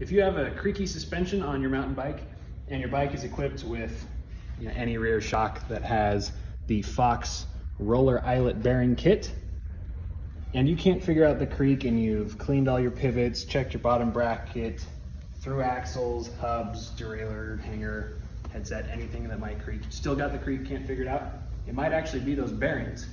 If you have a creaky suspension on your mountain bike and your bike is equipped with any rear shock that has the Fox roller eyelet bearing kit, and you can't figure out the creak, and you've cleaned all your pivots, checked your bottom bracket, through axles, hubs, derailleur, hanger, headset, anything that might creak, still got the creak, can't figure it out, it might actually be those bearings.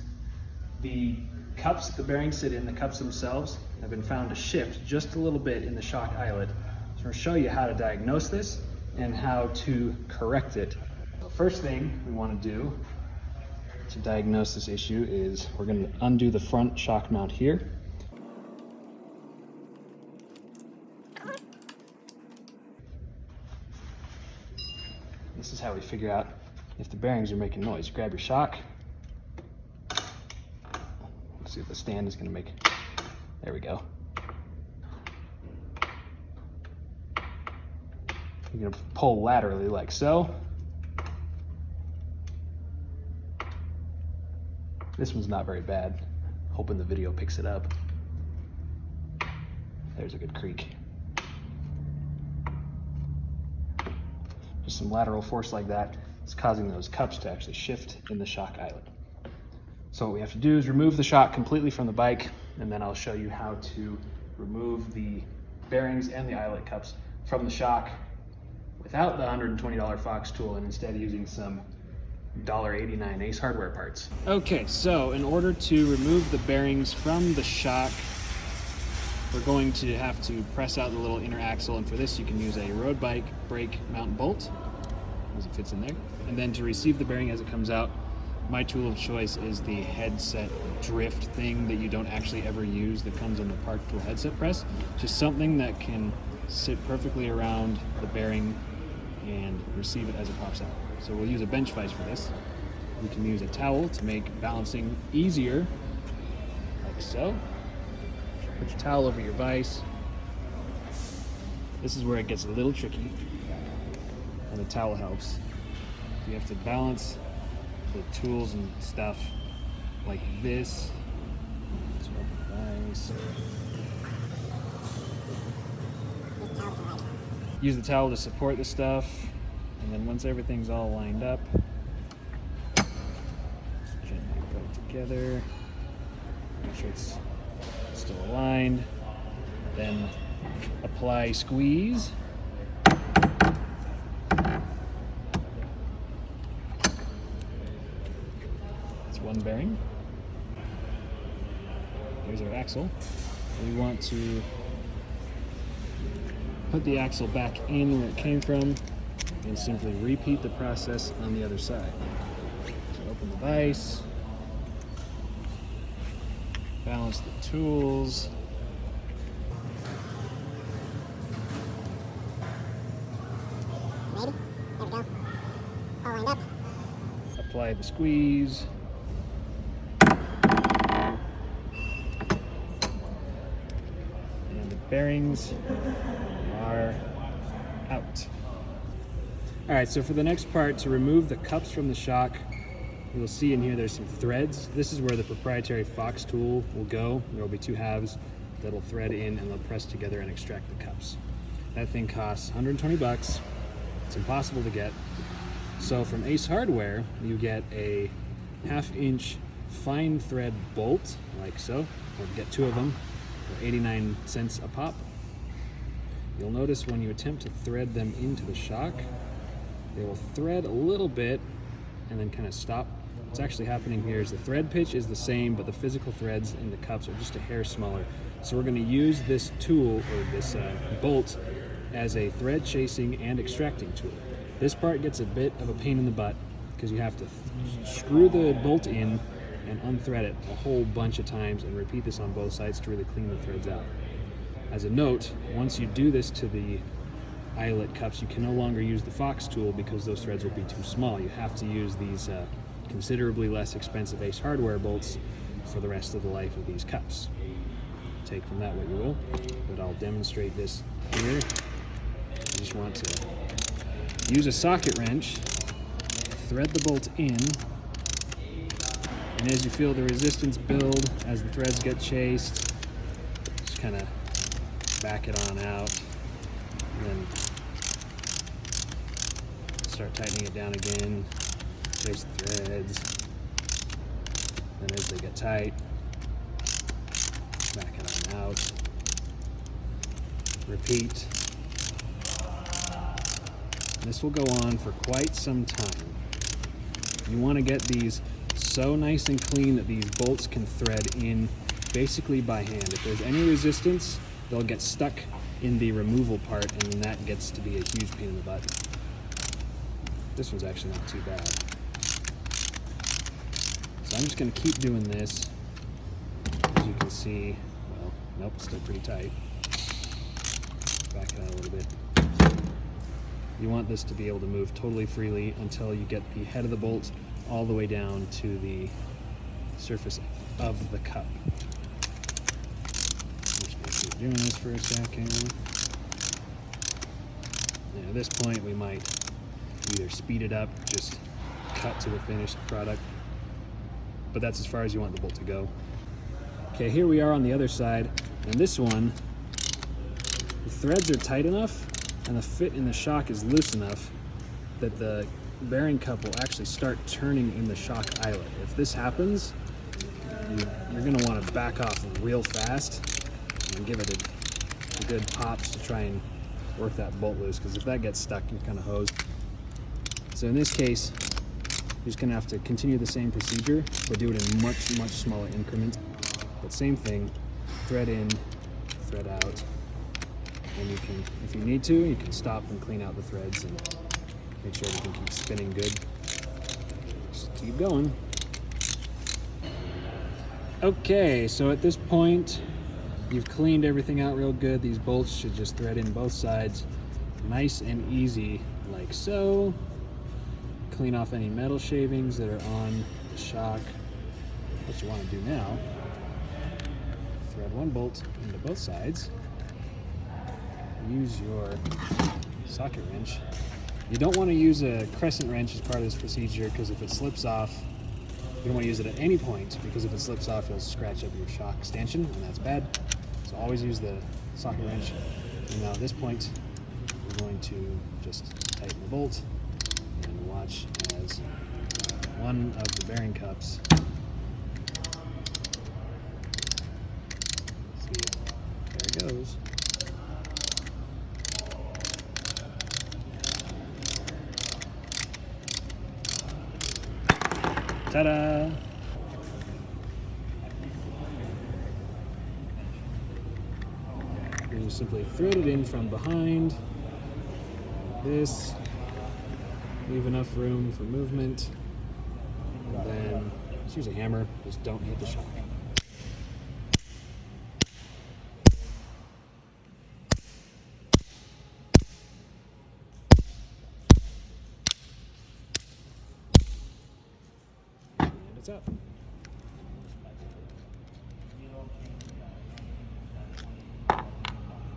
The cups the bearings sit in, the cups themselves, have been found to shift just a little bit in the shock eyelet. So we'll show you how to diagnose this and how to correct it. The first thing we want to do to diagnose this issue is we're going to undo the front shock mount here. This is how we figure out if the bearings are making noise. Grab your shock. Let's see if the stand is going to make. There we go. You're going to pull laterally like so. This one's not very bad. Hoping the video picks it up. There's a good creak. Just some lateral force like that is causing those cups to actually shift in the shock eyelet. So what we have to do is remove the shock completely from the bike, and then I'll show you how to remove the bearings and the eyelet cups from the shock without the $120 Fox tool and instead using some $1.89 Ace Hardware parts. Okay, so in order to remove the bearings from the shock, we're going to have to press out the little inner axle, and for this you can use a road bike brake mount bolt, as it fits in there. And then to receive the bearing as it comes out, my tool of choice is the headset drift thing that you don't actually ever use that comes in the Park Tool headset press. Just something that can sit perfectly around the bearing and receive it as it pops out. So we'll use a bench vise for this. We can use a towel to make balancing easier, like so. Put your towel over your vise. This is where it gets a little tricky, and the towel helps. You have to balance the tools and stuff like this. So vise. Use the towel to support the stuff, and then once everything's all lined up, just gently put it together. Make sure it's still aligned. Then apply squeeze. That's one bearing. Here's our axle. We want to put the axle back in where it came from and simply repeat the process on the other side. So open the vise, balance the tools, ready? There we go. All lined up. Apply the squeeze, and the bearings are out. All right, so for the next part, to remove the cups from the shock, you'll see in here there's some threads. This is where the proprietary Fox tool will go. There will be two halves that'll thread in and they'll press together and extract the cups. That thing costs 120 bucks. It's impossible to get. So from Ace Hardware, you get a 1/2 inch fine thread bolt, like so, or get two of them for 89 cents a pop. You'll notice when you attempt to thread them into the shock, they will thread a little bit and then kind of stop. What's actually happening here is the thread pitch is the same, but the physical threads in the cups are just a hair smaller. So we're going to use this tool, or this bolt, as a thread chasing and extracting tool. This part gets a bit of a pain in the butt because you have to screw the bolt in and unthread it a whole bunch of times and repeat this on both sides to really clean the threads out. As a note, once you do this to the eyelet cups, you can no longer use the Fox tool because those threads will be too small. You have to use these considerably less expensive Ace Hardware bolts for the rest of the life of these cups. Take from that what you will, but I'll demonstrate this here. You just want to use a socket wrench, thread the bolt in, and as you feel the resistance build as the threads get chased, just kind of back it on out. start tightening it down again, place the threads, and as they get tight, back it on out, repeat. This will go on for quite some time. You want to get these so nice and clean that these bolts can thread in basically by hand. If there's any resistance, they'll get stuck in the removal part, and then that gets to be a huge pain in the butt. This one's actually not too bad. So I'm just going to keep doing this. As you can see, well, nope, still pretty tight. Back it out a little bit. You want this to be able to move totally freely until you get the head of the bolt all the way down to the surface of the cup. I'm just going to keep doing this for a second. And at this point, we might either speed it up, just cut to the finished product, but that's as far as you want the bolt to go. Okay, here we are on the other side, and this one, the threads are tight enough and the fit in the shock is loose enough that the bearing cup will actually start turning in the shock eyelet. If this happens, you're going to want to back off real fast and give it a good pops to try and work that bolt loose, because if that gets stuck, you're kind of hosed. So in this case, you're just going to have to continue the same procedure, but do it in much smaller increments. But same thing, thread in, thread out, and you can, if you need to, you can stop and clean out the threads and make sure everything keeps spinning good. Just keep going. Okay, so at this point, you've cleaned everything out real good. These bolts should just thread in both sides, nice and easy, like so. Clean off any metal shavings that are on the shock. What you want to do now, thread one bolt into both sides. Use your socket wrench. You don't want to use a crescent wrench as part of this procedure, because if it slips off, you don't want to use it at any point, because if it slips off, you'll scratch up your shock stanchion, and that's bad. So always use the socket wrench. And now at this point, we're going to just tighten the bolt and watch as one of the bearing cups, see, there it goes. Ta-da! You just simply thread it in from behind. This, leave enough room for movement, and then just use a hammer, just don't hit the shock. And it's up.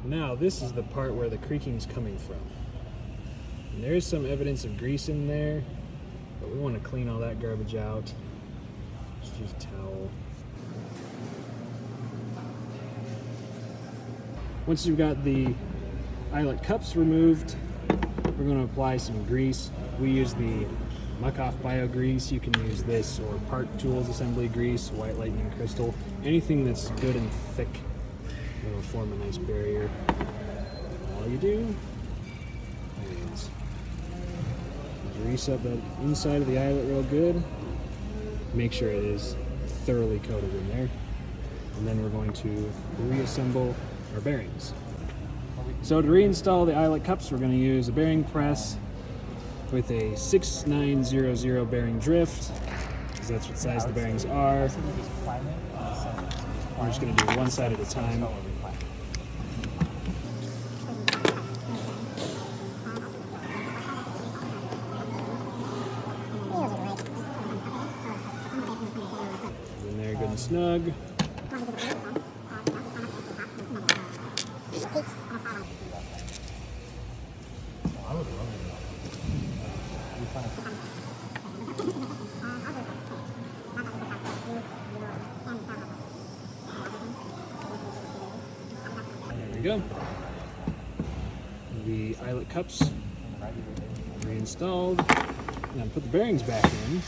Now this is the part where the creaking is coming from. And there is some evidence of grease in there, but we want to clean all that garbage out. Just use a towel. Once you've got the eyelet cups removed, we're going to apply some grease. We use the Muck Off Bio Grease. You can use this or Part Tools Assembly Grease, White Lightning Crystal, anything that's good and thick. It'll form a nice barrier. All you do is grease up the inside of the eyelet real good. Make sure it is thoroughly coated in there. And then we're going to reassemble our bearings. So to reinstall the eyelet cups, we're going to use a bearing press with a 6900 bearing drift, because that's what size the bearings are. We're just going to do one side at a time. In there, good and snug. There we go. The eyelet cups Reinstalled. Now to put the bearings back in,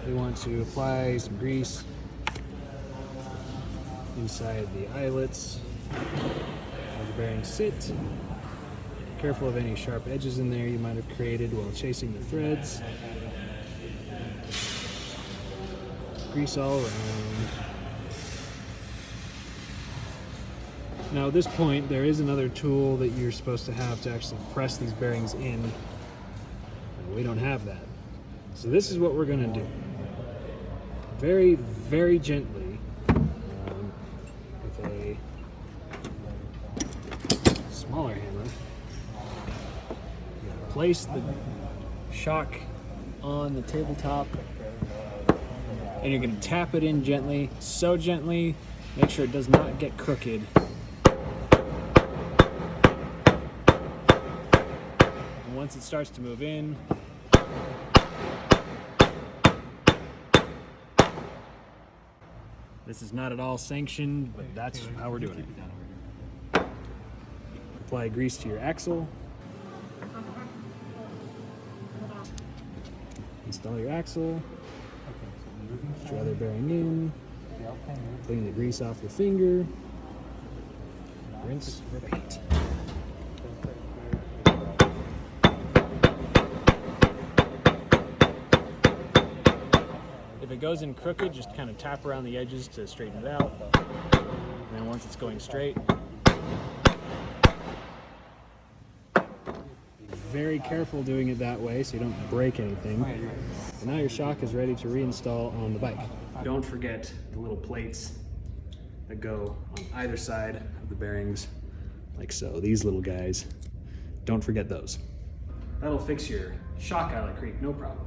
we want to apply some grease inside the eyelets where the bearings sit. Careful of any sharp edges in there you might have created while chasing the threads. Grease all around. Now at this point, there is another tool that you're supposed to have to actually press these bearings in. We don't have that. So this is what we're going to do. Very, very gently, with a smaller hammer, place the shock on the tabletop, and you're going to tap it in gently, so gently, make sure it does not get crooked. And once it starts to move in, this is not at all sanctioned, but that's how we're doing it. Apply grease to your axle. Install your axle. Put your other bearing in. Clean the grease off your finger. Rinse, repeat. If it goes in crooked, just kind of tap around the edges to straighten it out. And then once it's going straight, be very careful doing it that way so you don't break anything. And now your shock is ready to reinstall on the bike. Don't forget the little plates that go on either side of the bearings, like so. These little guys, don't forget those. That'll fix your shock eyelet creak, no problem.